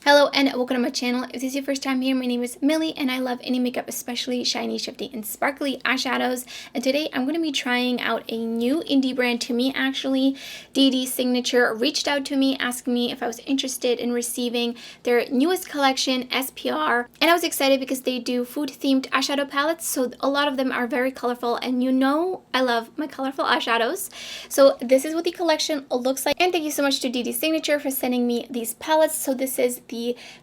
Hello and welcome to my channel. If this is your first time here, my name is Millie and I love any makeup, especially shiny, shifty, and sparkly eyeshadows. And today I'm going to be trying out a new indie brand to me actually. DeDe Signature reached out to me asking me if I was interested in receiving their newest collection, SPR. And I was excited because they do food themed eyeshadow palettes. So a lot of them are very colorful and you know I love my colorful eyeshadows. So this is what the collection looks like. And thank you so much to DeDe Signature for sending me these palettes. So this is the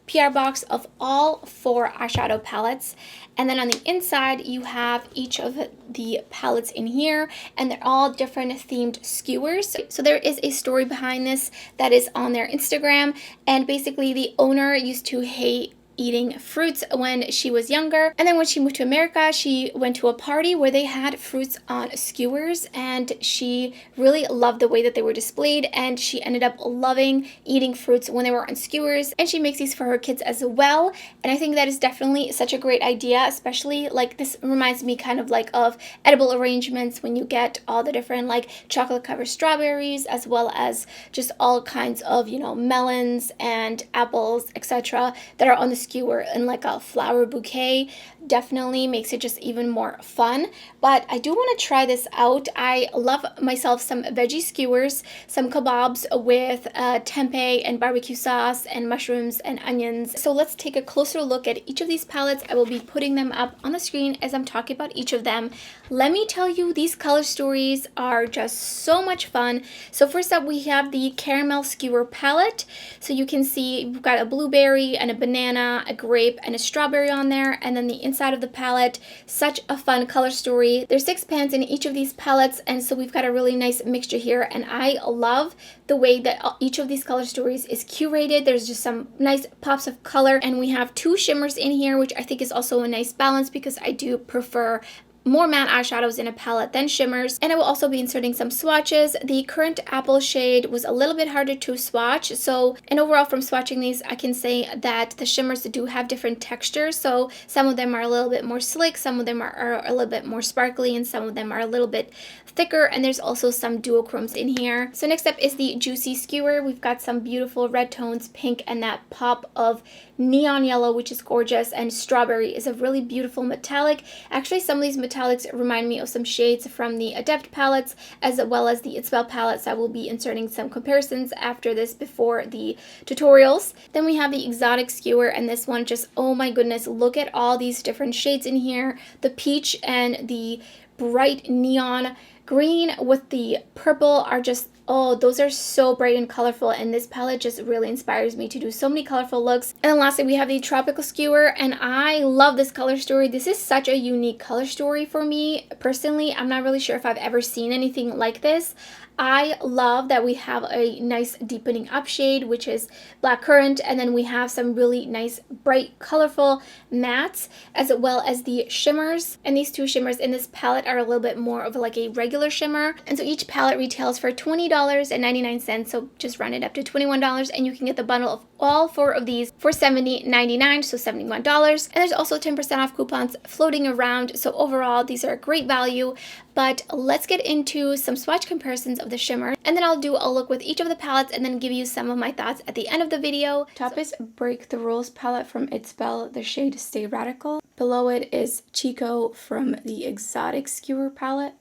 PR box of all 4 eyeshadow palettes, and then on the inside you have each of the palettes in here, and they're all different themed skewers. So there is a story behind this that is on their Instagram, and basically the owner used to hate eating fruits when she was younger, and then when she moved to America she went to a party where they had fruits on skewers, and she really loved the way that they were displayed, and she ended up loving eating fruits when they were on skewers, and she makes these for her kids as well. And I think that is definitely such a great idea, especially like this reminds me kind of like of edible arrangements when you get all the different like chocolate covered strawberries as well as just all kinds of, you know, melons and apples, etc. that are on the skewer in like a flower bouquet. Definitely makes it just even more fun. But I do want to try this out. I love myself some veggie skewers, some kebabs with tempeh and barbecue sauce and mushrooms and onions. So let's take a closer look at each of these palettes. I will be putting them up on the screen as I'm talking about each of them. Let me tell you, these color stories are just so much fun. So first up we have the caramel skewer palette. So you can see we've got a blueberry and a banana, a grape, and a strawberry on there, and then the inside of the palette, such a fun color story. There's 6 pans in each of these palettes, and so we've got a really nice mixture here, and I love the way that each of these color stories is curated. There's just some nice pops of color, and we have 2 shimmers in here, which I think is also a nice balance because I do prefer more matte eyeshadows in a palette than shimmers. And I will also be inserting some swatches. The current apple shade was a little bit harder to swatch, so and overall from swatching these I can say that the shimmers do have different textures. So some of them are a little bit more slick, some of them are a little bit more sparkly, and some of them are a little bit thicker, and there's also some duochromes in here. So next up is the juicy skewer. We've got some beautiful red tones, pink, and that pop of neon yellow, which is gorgeous, and strawberry is a really beautiful metallic. Actually, some of these metallics remind me of some shades from the Adept palettes as well as the It's Well palettes. I will be inserting some comparisons after this before the tutorials. Then we have the exotic skewer, and this one just, oh my goodness, look at all these different shades in here. The peach and the bright neon green with the purple are just, oh, those are so bright and colorful, and this palette just really inspires me to do so many colorful looks. And then lastly we have the tropical skewer, and I love this color story. This is such a unique color story for me personally. I'm not really sure if I've ever seen anything like this. I love that we have a nice deepening up shade, which is blackcurrant, and then we have some really nice bright colorful mattes as well as the shimmers. And these 2 shimmers in this palette are a little bit more of like a regular shimmer, and so each palette retails for $20.99, so just round it up to $21, and you can get the bundle of all 4 of these for $70.99, so $71. And there's also 10% off coupons floating around, so overall these are a great value. But let's get into some swatch comparisons of the shimmer, and then I'll do a look with each of the palettes and then give you some of my thoughts at the end of the video. Top is Break the Rules palette from It's Well, the shade Stay Radical. Below it is Chico from the Exotic Skewer palette.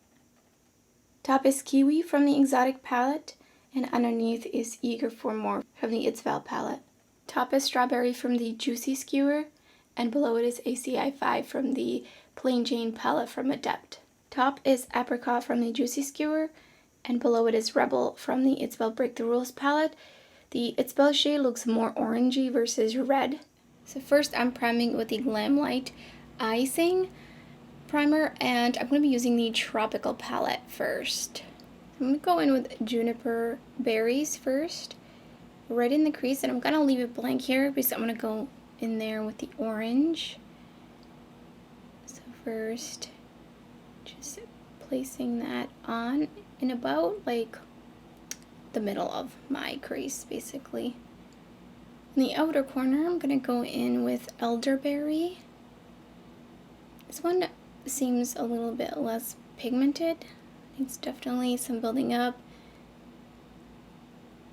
Top is Kiwi from the Exotic palette, and underneath is Eager for More from the It's Well palette. Top is Strawberry from the Juicy Skewer, and below it is ACI 5 from the Plain Jane palette from Adept. Top is Apricot from the Juicy Skewer, and below it is Rebel from the It's Well Break the Rules palette. The It's Well shade looks more orangey versus red. So first I'm priming with the Glam Light Icing primer, and I'm going to be using the Tropical palette first. I'm going to go in with Juniper Berries first, right in the crease, and I'm going to leave it blank here because I'm going to go in there with the orange. So first, just placing that on in about like the middle of my crease basically. In the outer corner I'm going to go in with Elderberry. This one seems a little bit less pigmented. It's definitely some building up.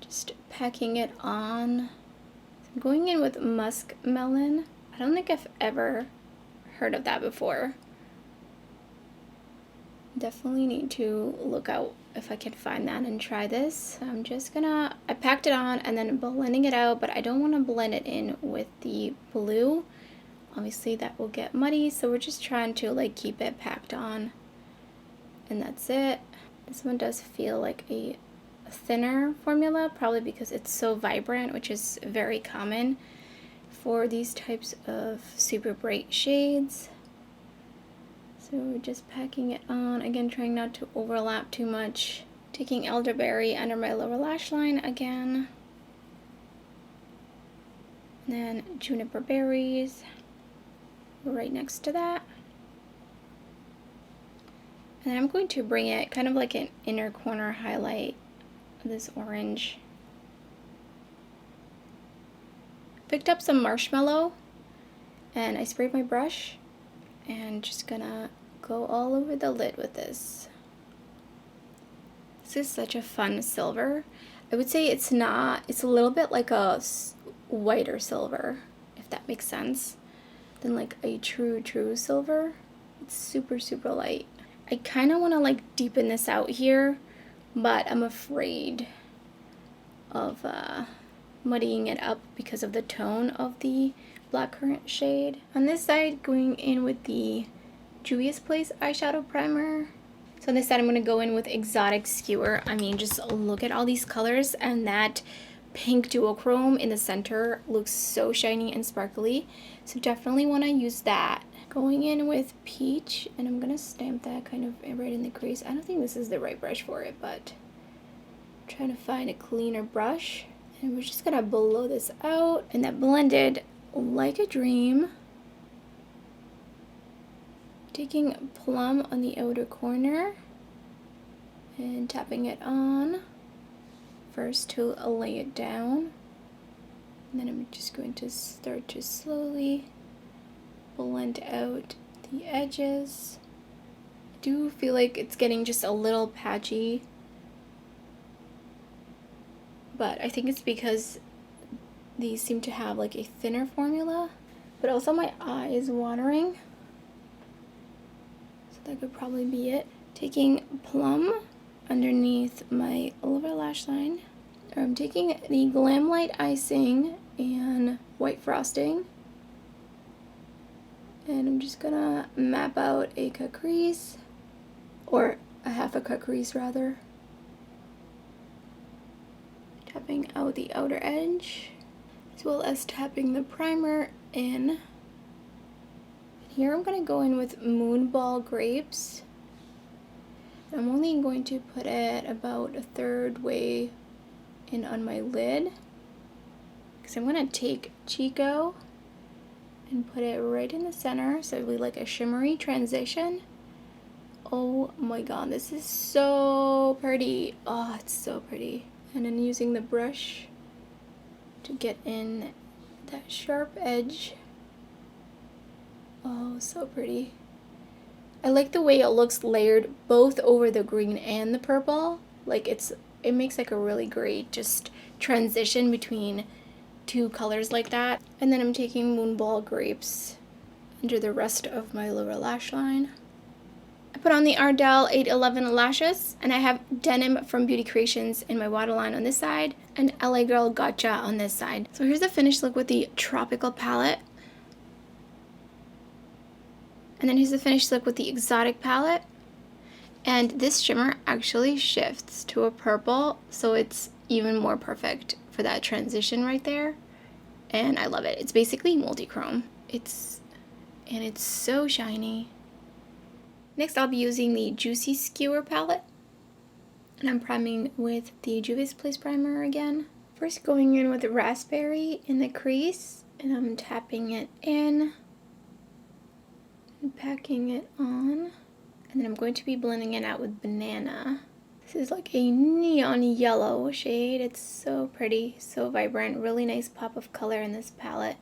Just packing it on. I'm going in with muskmelon. I don't think I've ever heard of that before. Definitely need to look out if I can find that and try this. I'm just gonna, I packed it on and then blending it out, but I don't want to blend it in with the blue. Obviously that will get muddy, so we're just trying to like keep it packed on. And that's it. This one does feel like a thinner formula, probably because it's so vibrant, which is very common for these types of super bright shades. So we're just packing it on, again trying not to overlap too much. Taking elderberry under my lower lash line again. And then juniper berries right next to that. And then I'm going to bring it kind of like an inner corner highlight of this orange. Picked up some marshmallow and I sprayed my brush and just gonna go all over the lid with this. This is such a fun silver. I would say it's not, it's a little bit like a whiter silver, if that makes sense, than like a true silver. It's super light. I kind of want to like deepen this out here, but I'm afraid of muddying it up because of the tone of the blackcurrant shade. On this side, going in with the Juvia's Place eyeshadow primer. So on this side, I'm going to go in with Exotic Skewer. I mean, just look at all these colors, and that pink duochrome in the center looks so shiny and sparkly. So definitely want to use that. Going in with Peach, and I'm going to stamp that kind of right in the crease. I don't think this is the right brush for it, but I'm trying to find a cleaner brush. And we're just going to blow this out, and that blended like a dream. Taking Plum on the outer corner and tapping it on first to lay it down, and then I'm just going to start to slowly blend out the edges. I do feel like it's getting just a little patchy, but I think it's because these seem to have like a thinner formula, but also my eye is watering. That could probably be it. Taking Plum underneath my lower lash line. I'm taking the Glam Light icing and white frosting. And I'm just gonna map out a cut crease, or a half a cut crease rather. Tapping out the outer edge, as well as tapping the primer in. Here I'm going to go in with Moonball Grapes. I'm only going to put it about a third way in on my lid, because I'm going to take Chico and put it right in the center, so it'll be like a shimmery transition. Oh my god, this is so pretty. Oh, it's so pretty. And then using the brush to get in that sharp edge. Oh, so pretty. I like the way it looks layered both over the green and the purple. Like it makes like a really great just transition between two colors like that. And then I'm taking Moonball Grapes under the rest of my lower lash line. I put on the Ardell 811 lashes, and I have Denim from Beauty Creations in my waterline on this side and LA Girl Gotcha on this side. So here's the finished look with the Tropical palette. And then here's the finished look with the Exotic palette. And this shimmer actually shifts to a purple, so it's even more perfect for that transition right there. And I love it. It's basically multi-chrome. It's so shiny. Next I'll be using the Juicy Skewer palette. And I'm priming with the Juvia's Place primer again. First going in with Raspberry in the crease, and I'm tapping it in. And packing it on, and then I'm going to be blending it out with Banana. This is like a neon yellow shade. It's so pretty, so vibrant, really nice pop of color in this palette.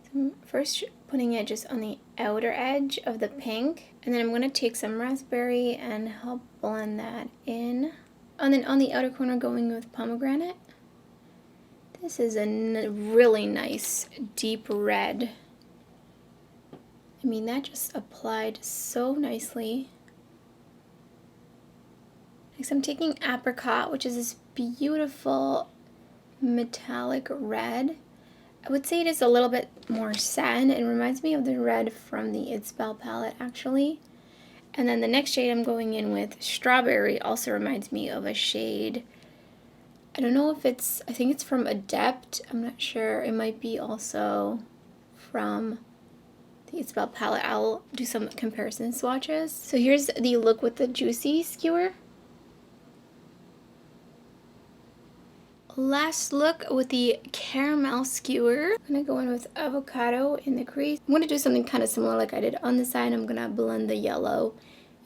So I'm first putting it just on the outer edge of the pink, and then I'm going to take some raspberry and help blend that in. And then on the outer corner going with Pomegranate. This is a really nice deep red. I mean, that just applied so nicely. Next, I'm taking Apricot, which is this beautiful metallic red. I would say it is a little bit more satin. It reminds me of the red from the It's Belle palette, actually. And then the next shade I'm going in with, Strawberry, also reminds me of a shade. I don't know if it's, I think it's from Adept. I'm not sure. It might be also from the It's Belle palette. I'll do some comparison swatches. So here's the look with the Juicy Skewer. Last look with the Caramel Skewer. I'm gonna go in with Avocado in the crease. I'm gonna do something kind of similar like I did on the side. I'm gonna blend the yellow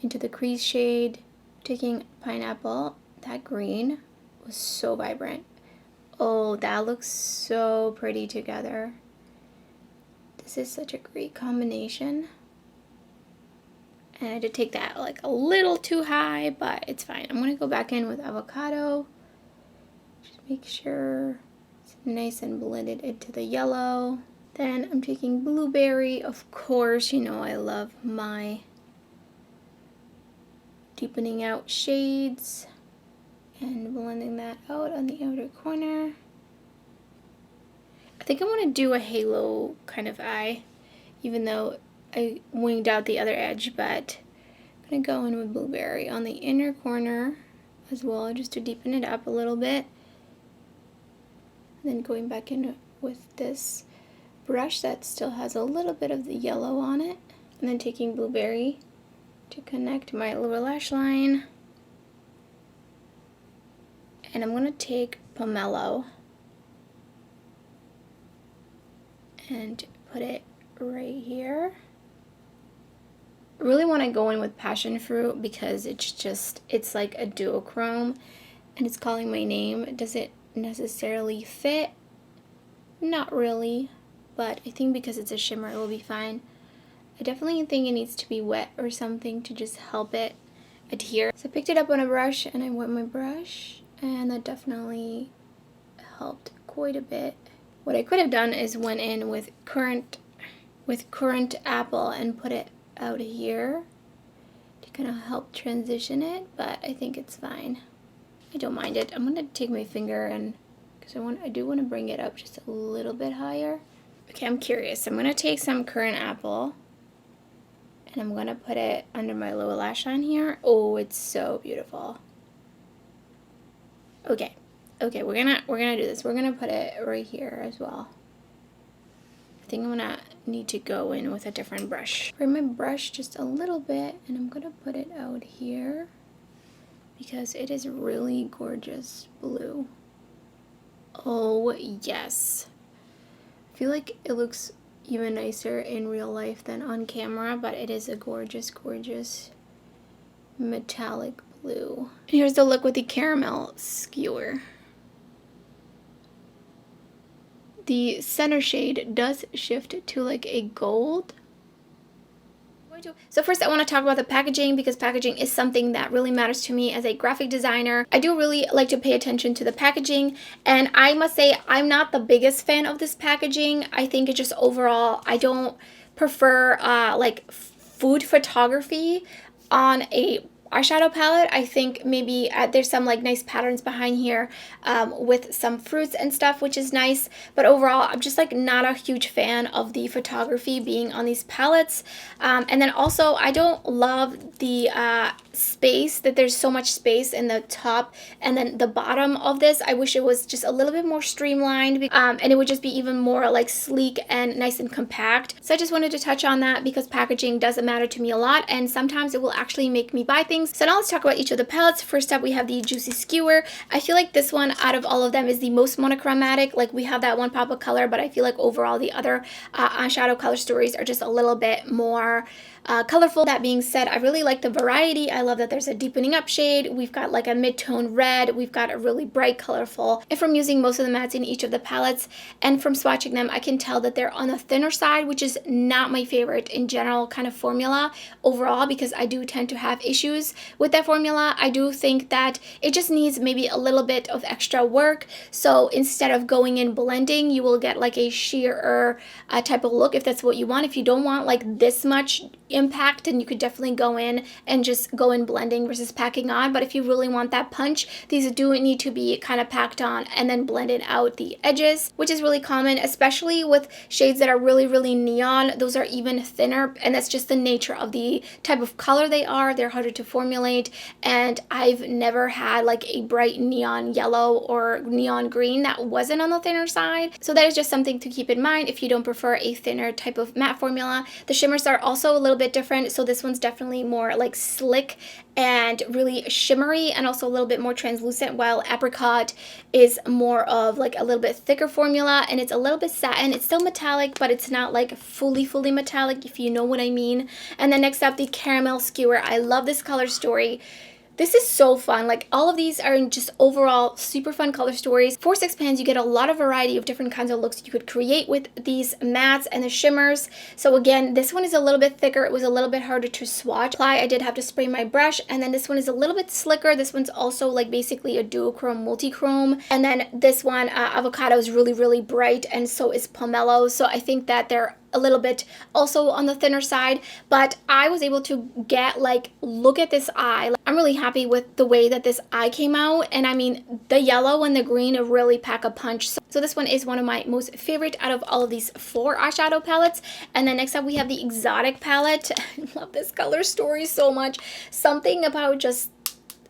into the crease shade. Taking Pineapple. That green was so vibrant. Oh, that looks so pretty together. This is such a great combination. And I did take that like a little too high, but it's fine. I'm gonna go back in with Avocado. Make sure it's nice and blended into the yellow. Then I'm taking Blueberry. Of course, you know I love my deepening out shades and blending that out on the outer corner. I think I want to do a halo kind of eye, even though I winged out the other edge, but I'm going to go in with Blueberry on the inner corner as well, just to deepen it up a little bit. Then going back in with this brush that still has a little bit of the yellow on it. And then taking Blueberry to connect my lower lash line. And I'm going to take Pomelo and put it right here. I really want to go in with Passion Fruit because it's like a duochrome and it's calling my name. Does it necessarily fit? Not really, but I think because it's a shimmer it will be fine. I definitely think it needs to be wet or something to just help it adhere. So I picked it up on a brush and I wet my brush, and that definitely helped quite a bit. What I could have done is went in with currant apple and put it out here to kind of help transition it, but I think it's fine. I don't mind it. I'm gonna take my finger and, because I do want to bring it up just a little bit higher. Okay, I'm curious. I'm gonna take some currant apple and I'm gonna put it under my lower lash line here. Oh, it's so beautiful. Okay, we're gonna do this. We're gonna put it right here as well. I think I'm gonna need to go in with a different brush. Bring my brush just a little bit and I'm gonna put it out here, because it is really gorgeous blue. Oh yes. I feel like it looks even nicer in real life than on camera, but it is a gorgeous, gorgeous metallic blue. Here's the look with the Caramel Skewer. The center shade does shift to like a gold. So first I want to talk about the packaging, because packaging is something that really matters to me as a graphic designer. I do really like to pay attention to the packaging, and I must say I'm not the biggest fan of this packaging. I think it just overall, I don't prefer like food photography on a eyeshadow palette. I think maybe there's some like nice patterns behind here with some fruits and stuff, which is nice, but overall I'm just like not a huge fan of the photography being on these palettes. And then also I don't love the space, that there's so much space in the top and then the bottom of this. I wish it was just a little bit more streamlined, and it would just be even more like sleek and nice and compact. So I just wanted to touch on that because packaging doesn't matter to me a lot, and sometimes it will actually make me buy things. So now let's talk about each of the palettes. First up we have the Juicy Skewer. I feel like this one out of all of them is the most monochromatic. Like we have that one pop of color, but I feel like overall the other eyeshadow color stories are just a little bit more colorful. That being said, I really like the variety. I love that there's a deepening up shade. We've got like a mid-tone red. We've got a really bright, colorful. And from using most of the mattes in each of the palettes and from swatching them, I can tell that they're on the thinner side, which is not my favorite in general kind of formula overall, because I do tend to have issues with that formula. I do think that it just needs maybe a little bit of extra work. So instead of going in blending, you will get like a sheerer type of look if that's what you want. If you don't want like this much impact, then you could definitely go in and just go in blending versus packing on. But if you really want that punch, these do need to be kind of packed on and then blended out the edges, which is really common, especially with shades that are really, really neon. Those are even thinner, and that's just the nature of the type of color they are. They're harder to formulate, and I've never had like a bright neon yellow or neon green that wasn't on the thinner side. So that is just something to keep in mind if you don't prefer a thinner type of matte formula. The shimmers are also a little bit different. So this one's definitely more like slick and really shimmery and also a little bit more translucent, while Apricot is more of like a little bit thicker formula, and it's a little bit satin. It's still metallic, but it's not like fully metallic, if you know what I mean. And then next up, the Caramel Skewer. I love this color story. This is so fun. Like, all of these are just overall super fun color stories. For 6 pans, you get a lot of variety of different kinds of looks you could create with these mattes and the shimmers. So again, this one is a little bit thicker. It was a little bit harder to swatch. I did have to spray my brush, and then this one is a little bit slicker. This one's also like basically a duochrome, multi-chrome. And then this one, Avocado, is really, really bright, and so is Pomelo. So I think that they're a little bit also on the thinner side, but I was able to get like, look at this eye. I'm really happy with the way that this eye came out, and I mean the yellow and the green really pack a punch. So this one is one of my most favorite out of all of these 4 eyeshadow palettes. And then next up we have the Exotic palette. I love this color story so much. Something about just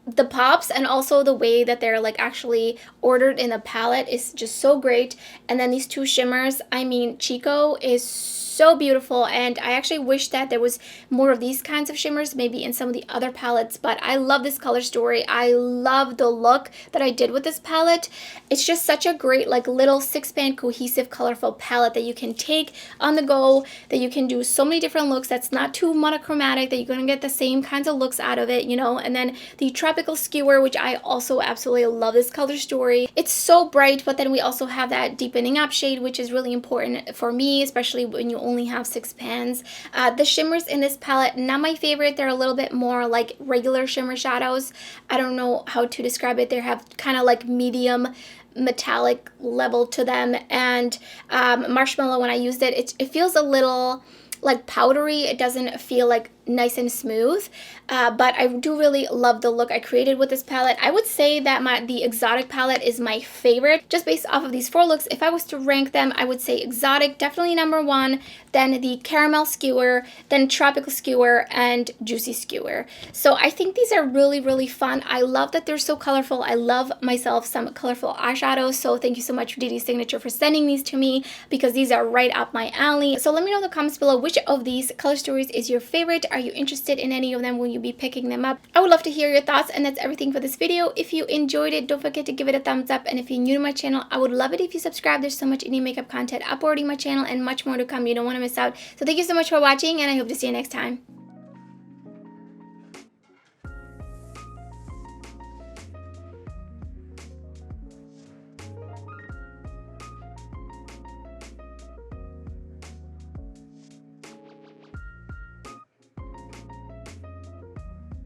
the pops and also the way that they're like actually ordered in the palette is just so great. And then these 2 shimmers, I mean, Chico is so beautiful, and I actually wish that there was more of these kinds of shimmers maybe in some of the other palettes, but I love this color story. I love the look that I did with this palette. It's just such a great like little 6-pan cohesive colorful palette that you can take on the go, that you can do so many different looks, that's not too monochromatic, that you're gonna get the same kinds of looks out of it, you know. And then the Tropical Skewer, which I also absolutely love this color story. It's so bright, but then we also have that deepening up shade, which is really important for me, especially when you only have 6 pans. The shimmers in this palette, not my favorite. They're a little bit more like regular shimmer shadows. I don't know how to describe it. They have kind of like medium metallic level to them, and Marshmallow, when I used it, it feels a little like powdery. It doesn't feel like nice and smooth, but I do really love the look I created with this palette. I would say that the Exotic palette is my favorite, just based off of these 4 looks. If I was to rank them, I would say Exotic definitely number 1, then the Caramel Skewer, then Tropical Skewer, and Juicy Skewer. So I think these are really, really fun. I love that they're so colorful. I love myself some colorful eyeshadows, so thank you so much, DeDe Signature, for sending these to me, because these are right up my alley. So let me know in the comments below which of these color stories is your favorite. Are you interested in any of them? Will you be picking them up? I would love to hear your thoughts, and that's everything for this video. If you enjoyed it, don't forget to give it a thumbs up, and if you're new to my channel, I would love it if you subscribe. There's so much indie makeup content uploading my channel and much more to come. You don't want to miss out. So thank you so much for watching, and I hope to see you next time.